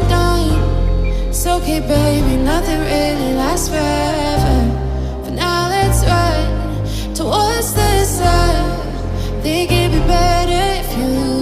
done. It's okay, baby, nothing really lasts forever. For now, let's run towards the sun. Think it'd be better if you